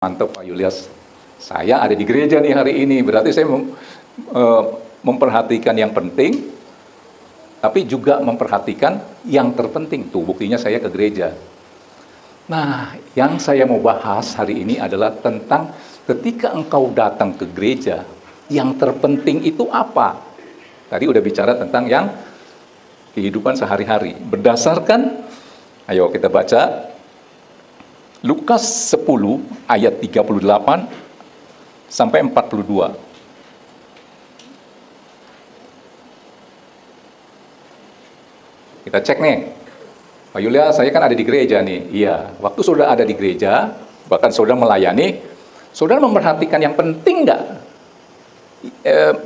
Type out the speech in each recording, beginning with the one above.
Mantap Pak Yulias, saya ada di gereja nih hari ini, berarti saya memperhatikan yang penting, tapi juga memperhatikan yang terpenting. Tuh buktinya saya ke gereja. Nah, yang saya mau bahas hari ini adalah tentang ketika engkau datang ke gereja, yang terpenting itu apa? Tadi udah bicara tentang yang kehidupan sehari-hari. Berdasarkan, ayo kita baca Lukas 10 ayat 38 sampai 42. Kita cek nih. Pak Yulia, saya kan ada di gereja nih. Iya, waktu saudara ada di gereja, bahkan saudara melayani, saudara memperhatikan yang penting nggak?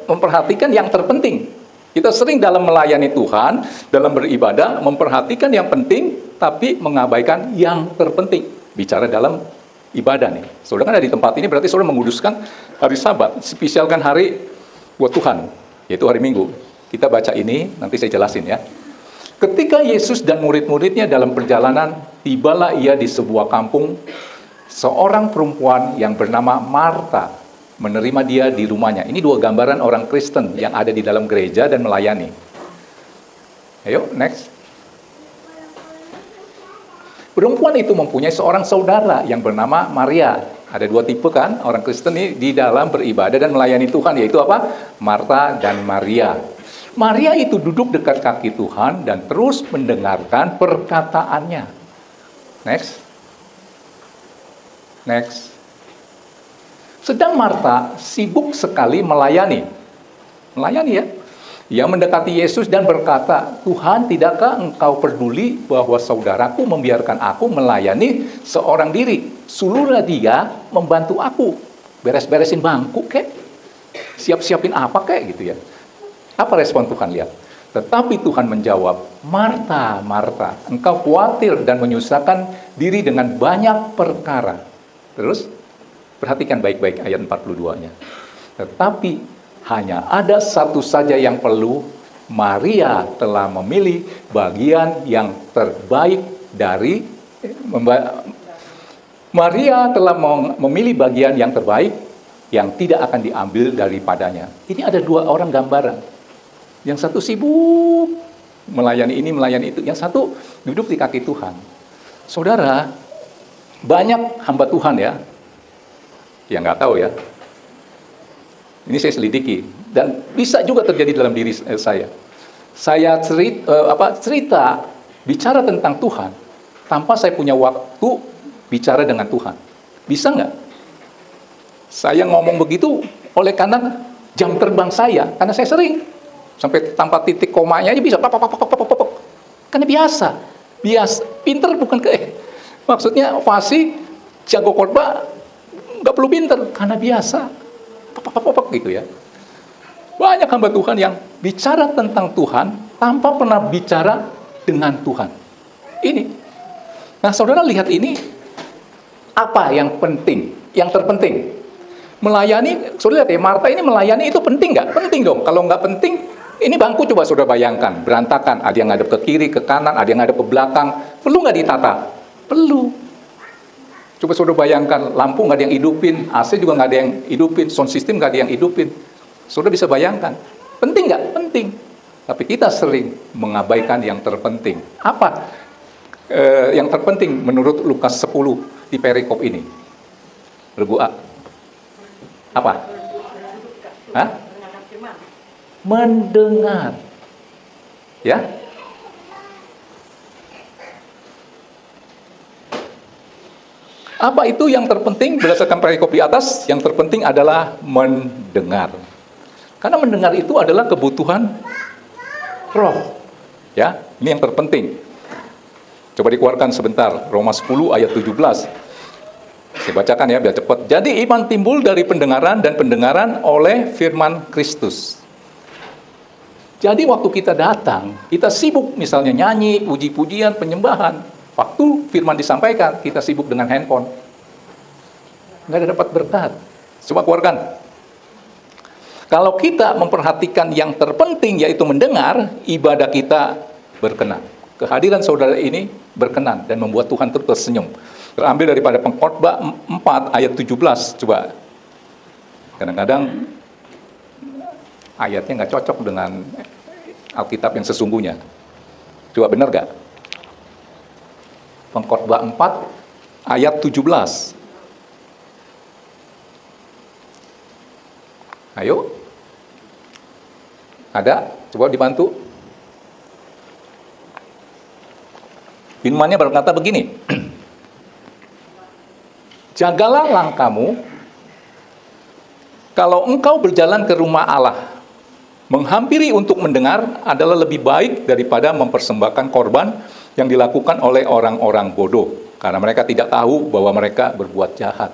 Memperhatikan yang terpenting. Kita sering dalam melayani Tuhan, dalam beribadah, memperhatikan yang penting, tapi mengabaikan yang terpenting. Bicara dalam ibadah nih. Saudara kan ada di tempat ini, berarti saudara menguduskan hari Sabat, spesialkan hari buat Tuhan, yaitu hari Minggu. Kita baca ini, nanti saya jelasin ya. Ketika Yesus dan murid-muridnya dalam perjalanan, tibalah ia di sebuah kampung. Seorang perempuan yang bernama Marta menerima dia di rumahnya. Ini dua gambaran orang Kristen yang ada di dalam gereja dan melayani. Ayo, next. Perempuan itu mempunyai seorang saudara yang bernama Maria. Ada dua tipe kan, orang Kristen ini di dalam beribadah dan melayani Tuhan, yaitu apa? Marta dan Maria. Maria itu duduk dekat kaki Tuhan dan terus mendengarkan perkataannya. Next. Next. Sedang Marta sibuk sekali melayani. Melayani ya. Ia mendekati Yesus dan berkata, Tuhan, tidakkah engkau peduli bahwa saudaraku membiarkan aku melayani seorang diri? Suruhlah dia membantu aku. Beres-beresin bangku kek. Siap-siapin apa kek gitu ya. Apa respon Tuhan? Lihat. Tetapi Tuhan menjawab, Marta, Marta, engkau khawatir dan menyusahkan diri dengan banyak perkara. Terus, perhatikan baik-baik ayat 42-nya. Tetapi hanya ada satu saja yang perlu. Maria telah memilih bagian yang terbaik dari Maria telah memilih bagian yang terbaik yang tidak akan diambil daripadanya. Ini ada dua orang gambaran. Yang satu sibuk melayani ini, melayani itu. Yang satu duduk di kaki Tuhan. Saudara, banyak hamba Tuhan ya. Ya nggak tahu ya. Ini saya selidiki dan bisa juga terjadi dalam diri saya. Saya cerita bicara tentang Tuhan tanpa saya punya waktu bicara dengan Tuhan. Bisa nggak? Saya ngomong begitu oleh karena jam terbang saya, karena saya sering sampai tanpa titik komanya aja bisa. Karena biasa, pinter bukan maksudnya fasih, jago khotbah, nggak perlu pinter karena biasa. Gitu ya. Banyak hamba Tuhan yang bicara tentang Tuhan tanpa pernah bicara dengan Tuhan. Ini. Nah, saudara lihat ini, apa yang penting, yang terpenting? Melayani, saudara lihat ya, Marta ini melayani itu penting nggak? Penting dong. Kalau nggak penting, ini bangku coba saudara bayangkan, berantakan. Ada yang ngadep ke kiri, ke kanan, ada yang ngadep ke belakang. Perlu nggak ditata? Perlu. Coba saudara bayangkan, lampu nggak ada yang hidupin, AC juga nggak ada yang hidupin, sound system nggak ada yang hidupin. Saudara bisa bayangkan, penting nggak? Penting. Tapi kita sering mengabaikan yang terpenting. Apa yang terpenting menurut Lukas 10 di perikop ini? Regu A. Apa? Hah? Mendengar. Ya? Apa itu yang terpenting berdasarkan perikop di atas? Yang terpenting adalah mendengar. Karena mendengar itu adalah kebutuhan roh. Ya, ini yang terpenting. Coba dikeluarkan sebentar, Roma 10 ayat 17. Saya bacakan ya biar cepat. Jadi iman timbul dari pendengaran dan pendengaran oleh firman Kristus. Jadi waktu kita datang, kita sibuk misalnya nyanyi, puji-pujian, penyembahan. Waktu firman disampaikan, kita sibuk dengan handphone. Nggak ada dapat berkat. Coba keluarkan. Kalau kita memperhatikan yang terpenting, yaitu mendengar, ibadah kita berkenan. Kehadiran saudara ini berkenan dan membuat Tuhan tersenyum. Terambil daripada Pengkhotbah 4 ayat 17, coba. Kadang-kadang ayatnya nggak cocok dengan Alkitab yang sesungguhnya. Coba benar nggak? Pengkhotbah 4 ayat 17. Ayo. Ada? Coba dibantu. Firman-Nya berkata begini. Jagalah langkahmu, kalau engkau berjalan ke rumah Allah, menghampiri untuk mendengar adalah lebih baik daripada mempersembahkan korban yang dilakukan oleh orang-orang bodoh, karena mereka tidak tahu bahwa mereka berbuat jahat.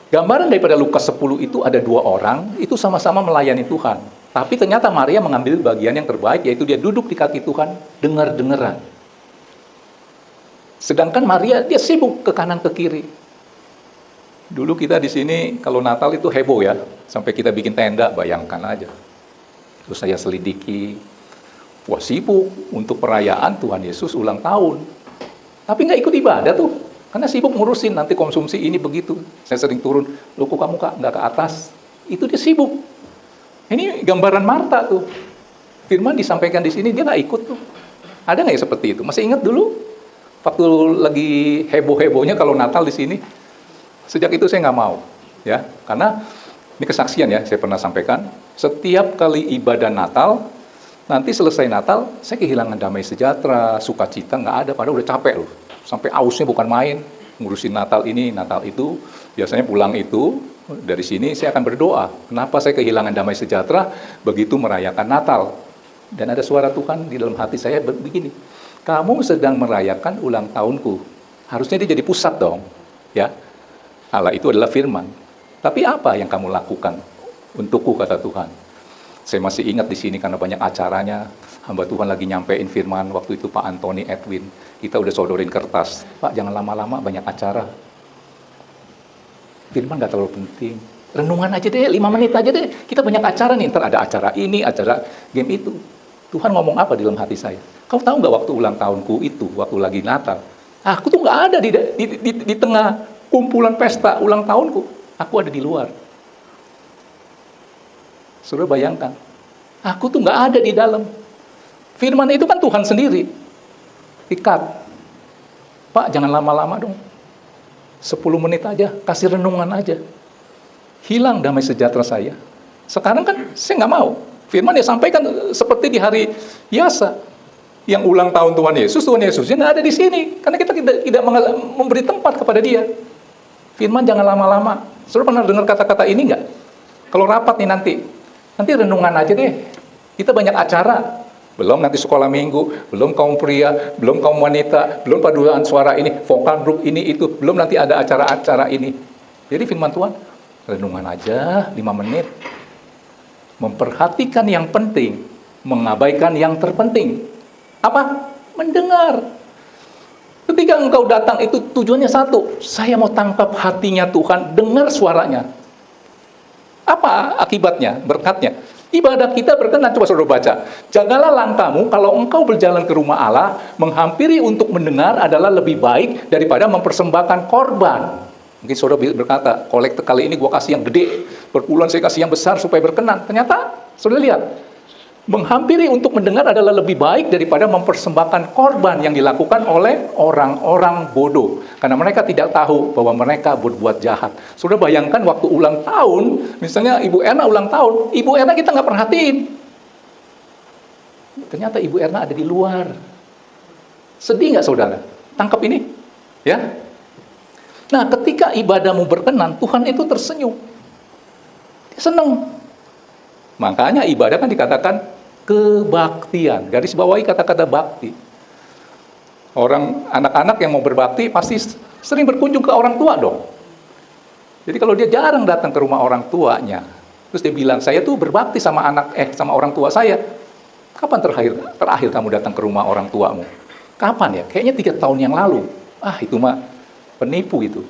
Gambaran daripada Lukas 10 itu ada 2 orang, itu sama-sama melayani Tuhan. Tapi ternyata Maria mengambil bagian yang terbaik, yaitu dia duduk di kaki Tuhan, dengar-dengaran. Sedangkan Maria, dia sibuk ke kanan ke kiri. Dulu kita di sini, kalau Natal itu heboh ya, sampai kita bikin tenda, bayangkan aja. Terus saya selidiki, wah sibuk untuk perayaan Tuhan Yesus ulang tahun. Tapi nggak ikut ibadah tuh, karena sibuk ngurusin nanti konsumsi ini begitu. Saya sering turun, loh kok kamu nggak ke atas? Itu dia sibuk. Ini gambaran Marta tuh. Firman disampaikan di sini, dia nggak ikut tuh. Ada nggak ya seperti itu? Masih ingat dulu? Waktu lagi heboh-hebohnya kalau Natal di sini, sejak itu saya nggak mau. Ya, karena ini kesaksian ya, saya pernah sampaikan. Setiap kali ibadah Natal, nanti selesai Natal, saya kehilangan damai sejahtera, sukacita, nggak ada. Padahal udah capek loh. Sampai ausnya bukan main. Ngurusin Natal ini, Natal itu. Biasanya pulang itu, dari sini saya akan berdoa. Kenapa saya kehilangan damai sejahtera begitu merayakan Natal? Dan ada suara Tuhan di dalam hati saya begini. Kamu sedang merayakan ulang tahunku. Harusnya dia jadi pusat dong. Ya, Allah itu adalah firman. Tapi apa yang kamu lakukan untukku, kata Tuhan? Saya masih ingat di sini karena banyak acaranya. Hamba Tuhan lagi nyampein firman. Waktu itu Pak Anthony Edwin. Kita udah sodorin kertas. Pak, jangan lama-lama, banyak acara. Firman gak terlalu penting. Renungan aja deh, 5 menit aja deh. Kita banyak acara nih, ntar ada acara ini, acara game itu. Tuhan ngomong apa di dalam hati saya? Kau tahu gak waktu ulang tahunku itu, waktu lagi Natal? Aku tuh gak ada di tengah kumpulan pesta ulang tahunku. Aku ada di luar. Saudara bayangkan, aku tuh gak ada di dalam. Firman itu kan Tuhan sendiri. Ikat. Pak, jangan lama-lama dong. 10 menit aja, kasih renungan aja. Hilang damai sejahtera saya. Sekarang kan saya nggak mau. Firman dia sampaikan seperti di hari biasa. Yang ulang tahun Tuhan Yesusnya nggak ada di sini. Karena kita tidak memberi tempat kepada dia. Firman jangan lama-lama. Saudara pernah dengar kata-kata ini nggak? Kalau rapat nih nanti renungan aja deh. Kita banyak acara. Belum nanti sekolah minggu, belum kaum pria, belum kaum wanita, belum paduan suara ini, vokal grup ini itu, belum nanti ada acara-acara ini. Jadi firman Tuhan, renungan aja 5 menit. Memperhatikan yang penting, mengabaikan yang terpenting. Apa? Mendengar. Ketika engkau datang itu tujuannya satu, saya mau tangkap hatinya Tuhan, dengar suaranya. Apa akibatnya, berkatnya? Ibadah kita berkenan, coba saudara baca. Jagalah langkahmu, kalau engkau berjalan ke rumah Allah, menghampiri untuk mendengar adalah lebih baik daripada mempersembahkan korban. Mungkin saudara berkata, kolektor kali ini gua kasih yang gede, per bulan saya kasih yang besar supaya berkenan. Ternyata, saudara lihat, menghampiri untuk mendengar adalah lebih baik daripada mempersembahkan korban yang dilakukan oleh orang-orang bodoh. Karena mereka tidak tahu bahwa mereka berbuat jahat. Sudah bayangkan waktu ulang tahun, misalnya Ibu Erna ulang tahun, Ibu Erna kita nggak perhatiin. Ternyata Ibu Erna ada di luar. Sedih nggak saudara? Tangkap ini, ya. Nah, ketika ibadahmu berkenan, Tuhan itu tersenyum. Dia senang. Makanya ibadah kan dikatakan kebaktian. Garis bawahi kata-kata bakti. Orang anak-anak yang mau berbakti pasti sering berkunjung ke orang tua dong. Jadi kalau dia jarang datang ke rumah orang tuanya, terus dia bilang, saya tuh berbakti sama sama orang tua saya. Kapan terakhir kamu datang ke rumah orang tuamu? Kapan ya? Kayaknya 3 tahun yang lalu. Itu mah penipu itu.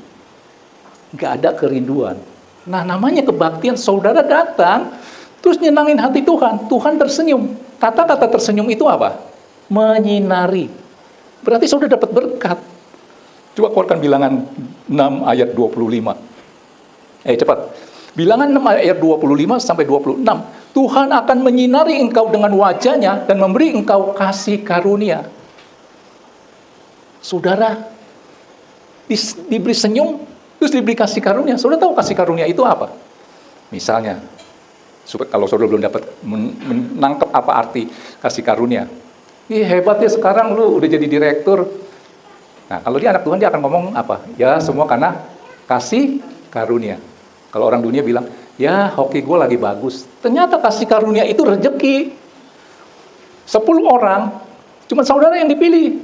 Nggak ada kerinduan. Nah, namanya kebaktian, saudara datang, terus nyenangin hati Tuhan. Tuhan tersenyum. Kata-kata tersenyum itu apa? Menyinari. Berarti saudara dapat berkat. Coba keluarkan bilangan 6 ayat 25. Cepat. Bilangan 6 ayat 25 sampai 26. Tuhan akan menyinari engkau dengan wajahnya dan memberi engkau kasih karunia. Saudara diberi senyum, terus diberi kasih karunia. Saudara tahu kasih karunia itu apa? Misalnya, kalau saudara belum dapat menangkap apa arti kasih karunia. Hebat ya, sekarang lu udah jadi direktur. Nah, kalau dia anak Tuhan, dia akan ngomong apa? Ya, semua karena kasih karunia. Kalau orang dunia bilang, ya hoki gue lagi bagus. Ternyata kasih karunia itu rezeki. 10 orang, cuma saudara yang dipilih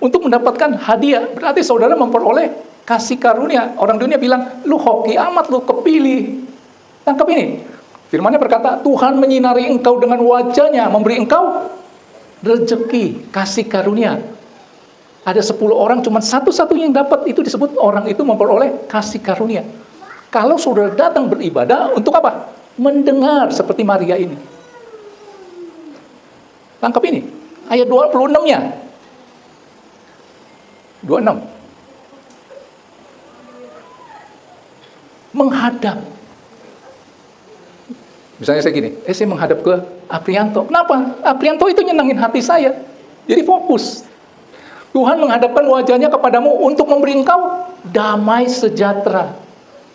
untuk mendapatkan hadiah. Berarti saudara memperoleh kasih karunia. Orang dunia bilang, lu hoki amat, lu kepilih. Tangkap ini. Firman-Nya berkata, Tuhan menyinari engkau dengan wajahnya, memberi engkau rezeki, kasih karunia. Ada 10 orang, cuma satu-satunya yang dapat, itu disebut orang itu memperoleh kasih karunia. Kalau saudara datang beribadah, untuk apa? Mendengar seperti Maria ini. Tangkap ini, ayat 26-nya. 26. Menghadap. Misalnya saya gini, saya menghadap ke Aprianto. Kenapa? Aprianto itu nyenangin hati saya. Jadi fokus. Tuhan menghadapkan wajahnya kepadamu untuk memberi engkau damai sejahtera.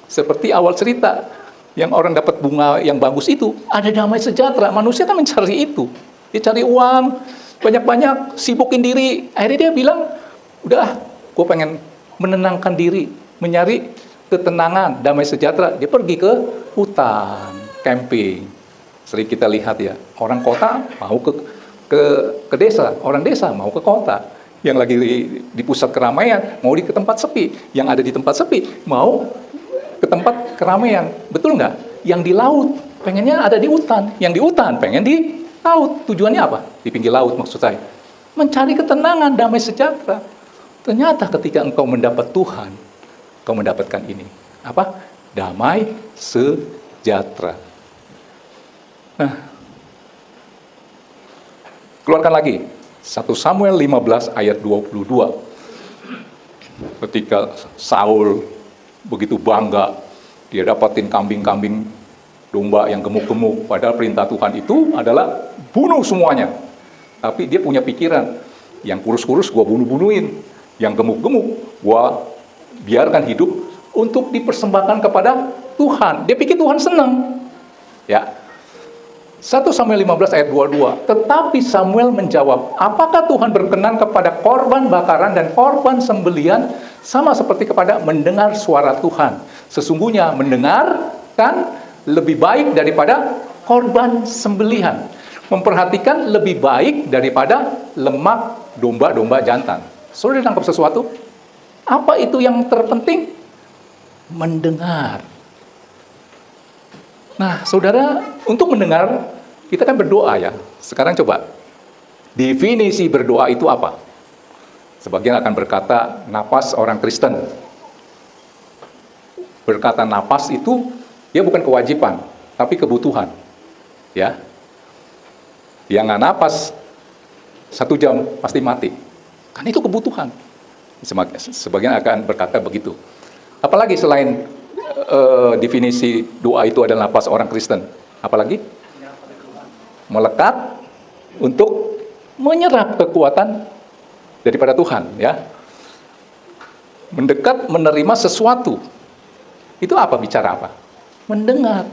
Seperti awal cerita, yang orang dapat bunga yang bagus itu, ada damai sejahtera. Manusia kan mencari itu. Dia cari uang, banyak-banyak, sibukin diri. Akhirnya dia bilang, udah, gue pengen menenangkan diri, mencari ketenangan, damai sejahtera. Dia pergi ke hutan, camping. Sering kita lihat ya, orang kota mau ke desa, orang desa mau ke kota. Yang lagi di pusat keramaian, mau ke tempat sepi. Yang ada di tempat sepi, mau ke tempat keramaian. Betul nggak? Yang di laut, pengennya ada di hutan. Yang di hutan, pengen di laut. Tujuannya apa? Di pinggir laut maksud saya. Mencari ketenangan, damai sejahtera. Ternyata ketika engkau mendapat Tuhan, engkau mendapatkan ini. Apa? Damai sejahtera. Nah, keluarkan lagi. 1 Samuel 15 ayat 22. Ketika Saul begitu bangga, dia dapatin kambing-kambing domba yang gemuk-gemuk. Padahal perintah Tuhan itu adalah bunuh semuanya. Tapi dia punya pikiran, yang kurus-kurus gua bunuh-bunuhin, yang gemuk-gemuk gua biarkan hidup untuk dipersembahkan kepada Tuhan. Dia pikir Tuhan senang. Ya. 1 Samuel 15 ayat 22. Tetapi Samuel menjawab, apakah Tuhan berkenan kepada korban bakaran dan korban sembelian sama seperti kepada mendengar suara Tuhan? Sesungguhnya mendengarkan lebih baik daripada korban sembelihan. Memperhatikan lebih baik daripada lemak domba-domba jantan. Saudara tangkap sesuatu? Apa itu yang terpenting? Mendengar. Nah, saudara, untuk mendengar, kita kan berdoa ya. Sekarang coba, definisi berdoa itu apa? Sebagian akan berkata, napas orang Kristen. Berkata napas itu, dia bukan kewajiban, tapi kebutuhan. Ya, yang nggak napas 1 jam pasti mati. Kan itu kebutuhan. Sebagian akan berkata begitu. Apalagi selain definisi doa itu adalah napas orang Kristen. Apalagi? Melekat untuk menyerap kekuatan daripada Tuhan, ya. Mendekat menerima sesuatu. Itu apa? Bicara apa? Mendengar.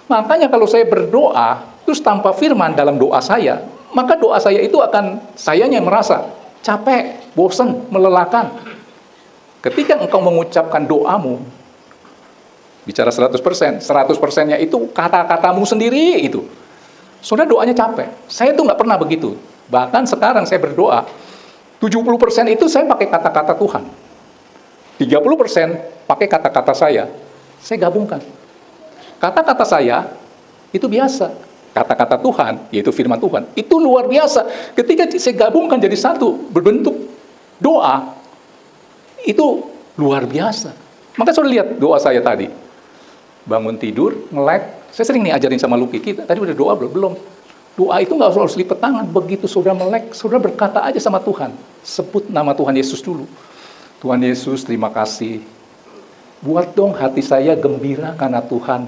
Makanya kalau saya berdoa, terus tanpa firman dalam doa saya, maka doa saya itu akan sayanya merasa capek, bosan, melelahkan. Ketika engkau mengucapkan doamu, bicara 100%, 100%-nya itu kata-katamu sendiri itu. Saudara doanya capek. Saya tuh nggak pernah begitu. Bahkan sekarang saya berdoa, 70% itu saya pakai kata-kata Tuhan. 30% pakai kata-kata saya gabungkan. Kata-kata saya itu biasa. Kata-kata Tuhan, yaitu firman Tuhan, itu luar biasa. Ketika saya gabungkan jadi satu, berbentuk doa, itu luar biasa. Maka saudara lihat doa saya tadi. Bangun tidur, melek. Saya sering nih ajarin sama Luki, kita tadi udah doa belum? Doa itu nggak harus lipat tangan. Begitu saudara melek, saudara berkata aja sama Tuhan. Sebut nama Tuhan Yesus dulu. Tuhan Yesus, terima kasih. Buat dong hati saya gembira karena Tuhan.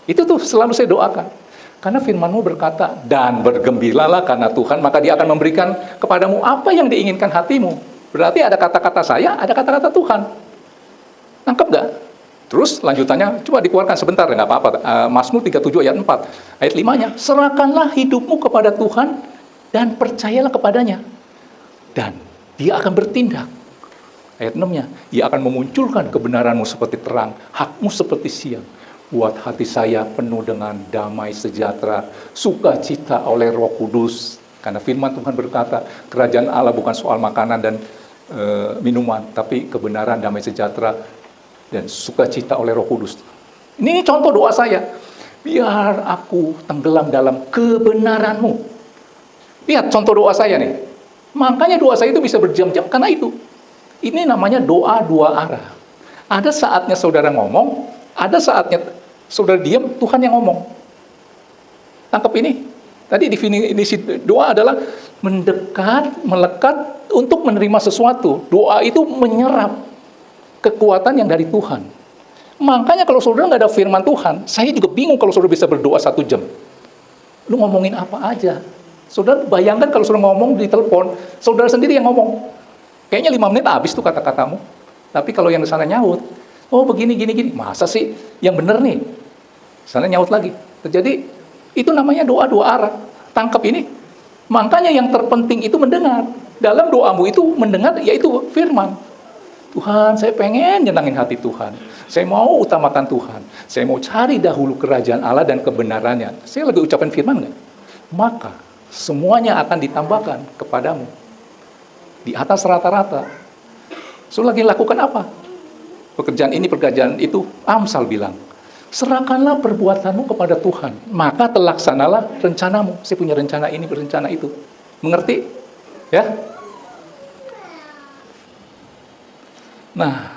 Itu tuh selalu saya doakan. Karena firman-Mu berkata, dan bergembiralah karena Tuhan, maka Dia akan memberikan kepadamu apa yang diinginkan hatimu. Berarti ada kata-kata saya, ada kata-kata Tuhan. Nangkep nggak? Terus lanjutannya, coba dikeluarkan sebentar, nggak apa-apa. Mazmur 37 ayat 4. Ayat 5-nya, serahkanlah hidupmu kepada Tuhan dan percayalah kepadanya. Dan Dia akan bertindak. Ayat 6-nya, Ia akan memunculkan kebenaranmu seperti terang, hakmu seperti siang. Buat hati saya penuh dengan damai sejahtera, sukacita oleh Roh Kudus. Karena firman Tuhan berkata, kerajaan Allah bukan soal makanan dan minuman, tapi kebenaran, damai sejahtera, dan sukacita oleh Roh Kudus. Ini contoh doa saya. Biar aku tenggelam dalam kebenaran-Mu. Lihat contoh doa saya nih. Makanya doa saya itu bisa berjam-jam karena itu. Ini namanya doa dua arah. Ada saatnya saudara ngomong, ada saatnya saudara diam, Tuhan yang ngomong. Tangkap ini. Tadi definisi doa adalah mendekat, melekat untuk menerima sesuatu. Doa itu menyerap kekuatan yang dari Tuhan. Makanya kalau saudara nggak ada firman Tuhan, saya juga bingung kalau saudara bisa berdoa 1 jam. Lu ngomongin apa aja? Saudara bayangkan kalau saudara ngomong di telepon, saudara sendiri yang ngomong. Kayaknya 5 menit habis tuh kata-katamu. Tapi kalau yang di sana nyaut, oh begini, gini. Masa sih yang benar nih? Sana nyaut lagi. Jadi itu namanya doa dua arah. Tangkap ini. Makanya yang terpenting itu mendengar. Dalam doamu itu mendengar, yaitu firman. Tuhan, saya pengen nyenangin hati Tuhan. Saya mau utamakan Tuhan. Saya mau cari dahulu kerajaan Allah dan kebenarannya. Saya lagi ucapin firman nggak? Maka semuanya akan ditambahkan kepadamu. Di atas rata-rata. So lagi lakukan apa? Pekerjaan ini, pekerjaan itu. Amsal bilang, serahkanlah perbuatanmu kepada Tuhan, maka terlaksanalah rencanamu. Saya punya rencana ini, rencana itu. Mengerti? Ya? Nah,